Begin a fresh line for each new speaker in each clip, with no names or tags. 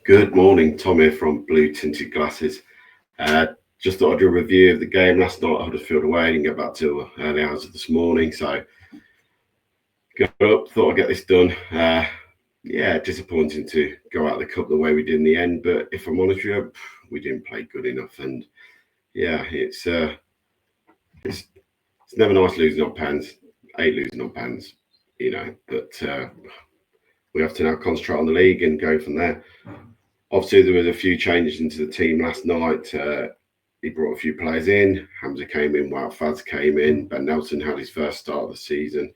Good morning, Tom here from Blue Tinted Glasses. Just thought I'd do a review of the game last night at Huddersfield away. I didn't get back till early hours of this morning, so got up, thought I'd get this done. Disappointing to go out of the cup the way we did in the end, but if I'm honest with you, we didn't play good enough. And it's never nice losing on pens. 8 losing on pens, but we have to now concentrate on the league and go from there. Obviously, there was a few changes into the team last night. He brought a few players in. Hamza came in, Wout Faz came in. Ben Nelson had his first start of the season.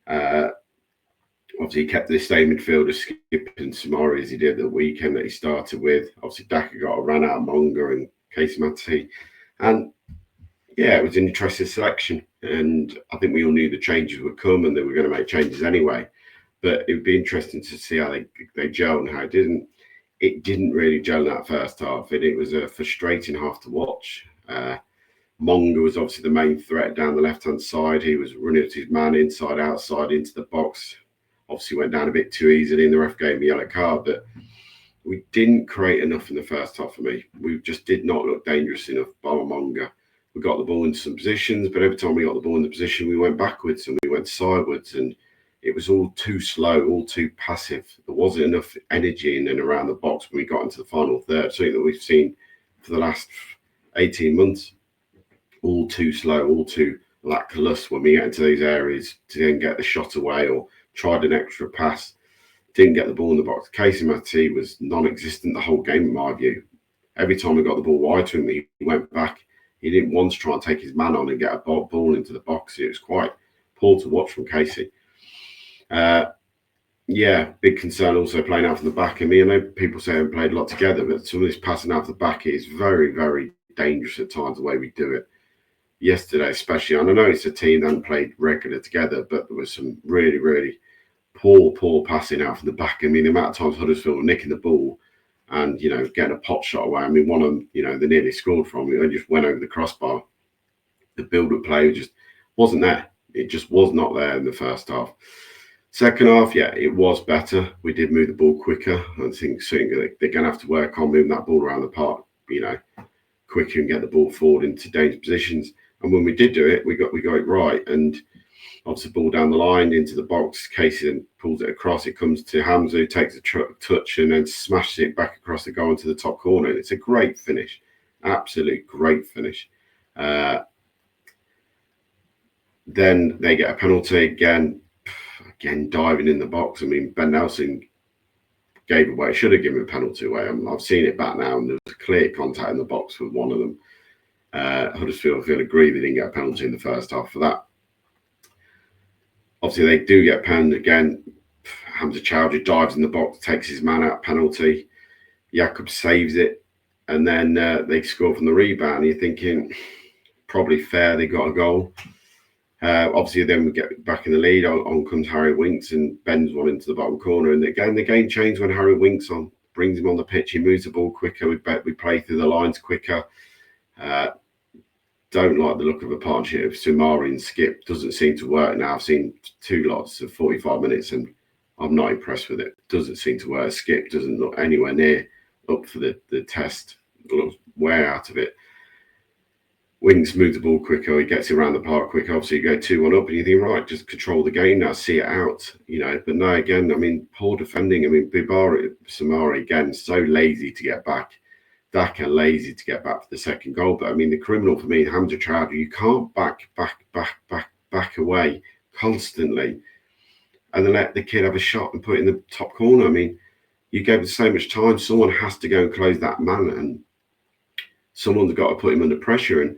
Obviously, he kept the same midfielder, Skip and Samari, as he did the weekend that he started with. Obviously, Daka got a run out of Monga and Casey Matti. And it was an interesting selection. And I think we all knew the changes would come and they were going to make changes anyway. But it would be interesting to see how they gel and how it didn't. It didn't really gel in that first half. It was a frustrating half to watch. Monga was obviously the main threat down the left-hand side. He was running at his man inside, outside, into the box. Obviously went down a bit too easily and the ref gave him a yellow card. But we didn't create enough in the first half for me. We just did not look dangerous enough by Monga. We got the ball into some positions, but every time we got the ball in the position, we went backwards and we went sideways. And it was all too slow, all too passive. There wasn't enough energy in and around the box when we got into the final third, something that we've seen for the last 18 months. All too slow, all too lackluster when we get into those areas to then get the shot away or tried an extra pass. Didn't get the ball in the box. Casey Matti was non-existent the whole game, in my view. Every time we got the ball wide to him, he went back. He didn't once try and take his man on and get a ball into the box. It was quite poor to watch from Casey. Big concern also playing out from the back. I know people say we played a lot together, but some of this passing out the back is very, very dangerous at times, the way we do it. Yesterday, especially, and I know it's a team that hadn't played regular together, but there was some really, really poor passing out from the back. The amount of times Huddersfield were nicking the ball and, getting a pot shot away. One of them, they nearly scored from it. They just went over the crossbar. The build-up play just wasn't there. It just was not there in the first half. Second half, it was better. We did move the ball quicker. I think soon they're going to have to work on moving that ball around the park, quicker and get the ball forward into dangerous positions. And when we did do it, we got it right. And obviously, ball down the line into the box. Casey then pulls it across. It comes to Hamza, who takes a touch and then smashes it back across the goal into the top corner. And it's a great finish, absolute great finish. Then they get a penalty again diving in the box. Ben Nelson gave away, should have given a penalty away. I've seen it back now, and there was a clear contact in the box with one of them. Huddersfield feel agree they didn't get a penalty in the first half for that. Obviously, they do get penned again. Hamza Chowdhury dives in the box, takes his man out, penalty. Jakob saves it, and then they score from the rebound. You're thinking, probably fair, they got a goal. Obviously, then we get back in the lead. On comes Harry Winks and bends one into the bottom corner. And again, the game changed when Harry Winks brings him on the pitch. He moves the ball quicker. We play through the lines quicker. Don't like the look of a partnership of Samari and Skip. Doesn't seem to work now. I've seen 2 lots of 45 minutes and I'm not impressed with it. Doesn't seem to work. Skip doesn't look anywhere near up for the test. Looks way out of it. Winks moves the ball quicker. He gets it around the park quicker. Obviously, you go 2-1 up and you think, right, just control the game now, see it out, But no, again, poor defending. Samari, again, so lazy to get back. Daka lazy to get back for the second goal. But, the criminal for me, Hamza Chowdhury, you can't back away constantly and then let the kid have a shot and put it in the top corner. You gave him so much time. Someone has to go and close that man and someone's got to put him under pressure. And,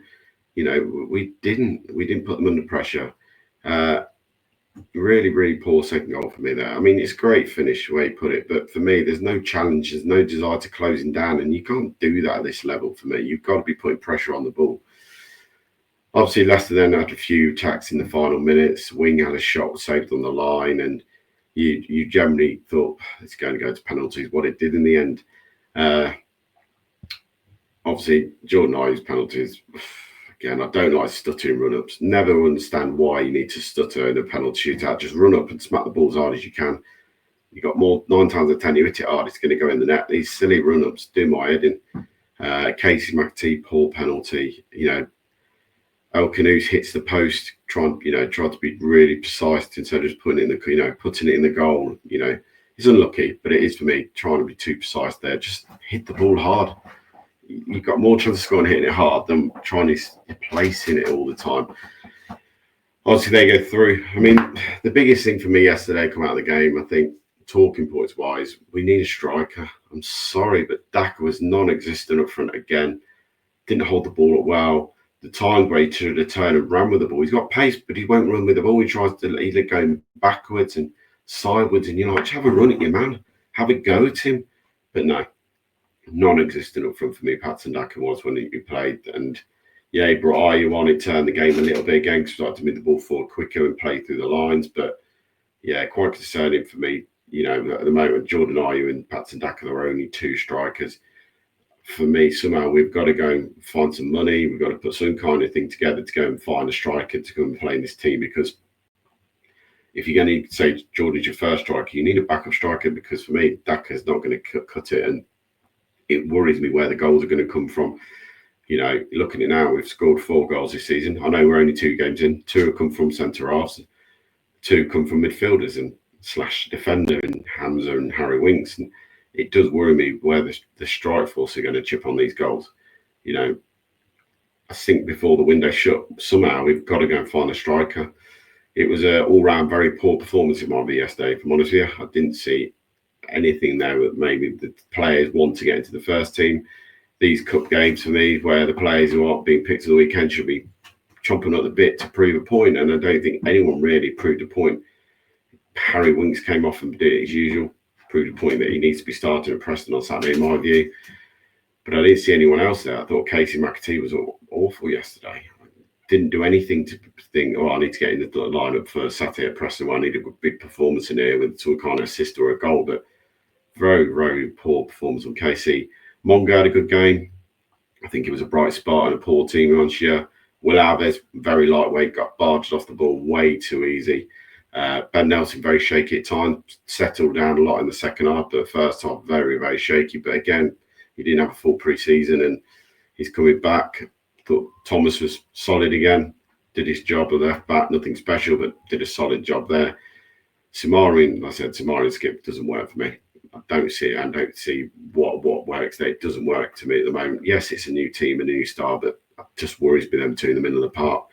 we didn't put them under pressure. Really, really poor second goal for me there. It's a great finish the way he put it, but for me, there's no challenge, there's no desire to close him down, and you can't do that at this level for me. You've got to be putting pressure on the ball. Obviously, Leicester then had a few attacks in the final minutes. Wing had a shot saved on the line, and you generally thought it's going to go to penalties, what it did in the end. Obviously, Jordan Ayew's penalties. Again, I don't like stuttering run-ups. Never understand why you need to stutter in a penalty shootout. Just run up and smack the ball as hard as you can. You got more 9 times out of 10 you hit it hard, it's going to go in the net. These silly run-ups do my head in. Casey McAtee, poor penalty. El Canoes hits the post, trying to be really precise instead of just putting it in the goal. It's unlucky, but it is for me trying to be too precise there. Just hit the ball hard. You've got more chance of scoring hitting it hard than trying to placing it all the time. Obviously, they go through. I mean, the biggest thing for me yesterday, come out of the game, I think, talking points wise, we need a striker. I'm sorry, but Daka was non-existent up front again. Didn't hold the ball up well. The time where he should have turned and ran with the ball. He's got pace, but he won't run with the ball. He's going backwards and sideways, and just have a run at your man. Have a go at him. But no, non-existent up front for me, Patson Daka was when he played. And yeah, he brought Ayew on. It turned the game a little bit again because he started to move the ball forward quicker and play through the lines. But yeah, quite concerning for me. At the moment, Jordan Ayew and Patson Daka are only 2 strikers. For me, somehow we've got to go and find some money. We've got to put some kind of thing together to go and find a striker to come and play in this team. Because if you're going to say Jordan's your first striker, you need a backup striker. Because for me, Daka's not going to cut it, and it worries me where the goals are going to come from. Looking at it now, we've scored 4 goals this season. I know we're only 2 games in. 2 have come from centre halves, 2 come from midfielders and / defender and Hamza and Harry Winks. And it does worry me where the strike force are going to chip on these goals. I think before the window shut, somehow we've got to go and find a striker. It was an all-round very poor performance in my view yesterday, if I'm honest with you. I didn't see anything there that maybe the players want to get into the first team. These cup games for me, where the players who aren't being picked at the weekend should be chomping at the bit to prove a point, and I don't think anyone really proved a point. Harry Winks came off and did it as usual, proved a point that he needs to be starting at Preston on Saturday, in my view. But I didn't see anyone else there. I thought Casey McAtee was awful yesterday. Didn't do anything to think, I need to get in the lineup for Saturday at Preston. I need a big performance in here with some kind of assist or a goal. But very, very poor performance on Casey. Monga had a good game. I think it was a bright spot and a poor team last year. Will Alves, very lightweight, got barged off the ball way too easy. Ben Nelson, very shaky at times, settled down a lot in the second half, but first half, very, very shaky. But again, he didn't have a full pre-season and he's coming back. Thought Thomas was solid again, did his job at left back, nothing special, but did a solid job there. Samarian skip doesn't work for me. I don't see it. I don't see what works there. It doesn't work to me at the moment. Yes, it's a new team, a new star, but it just worries me them two in the middle of the park.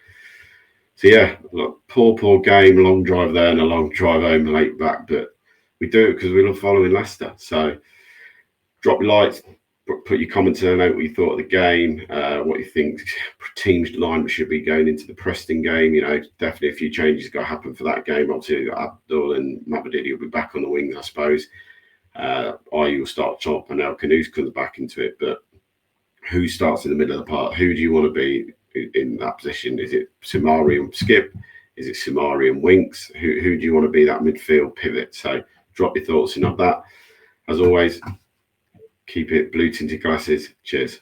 So yeah, look, poor game, long drive there and a long drive home late back, but we do it because we love following Leicester. So drop your likes, put your comments in, know what you thought of the game, what you think team's line should be going into the Preston game. Definitely a few changes got to happen for that game. Obviously, Abdul and Mabadidi will be back on the wings, I suppose. Ayew will start top and El Canoes comes back into it, but who starts in the middle of the park? Who do you want to be in that position? Is it Samari and Skip? Is it Samari and Winks? Who do you want to be that midfield pivot? So drop your thoughts in on that. As always, keep it blue tinted glasses. Cheers.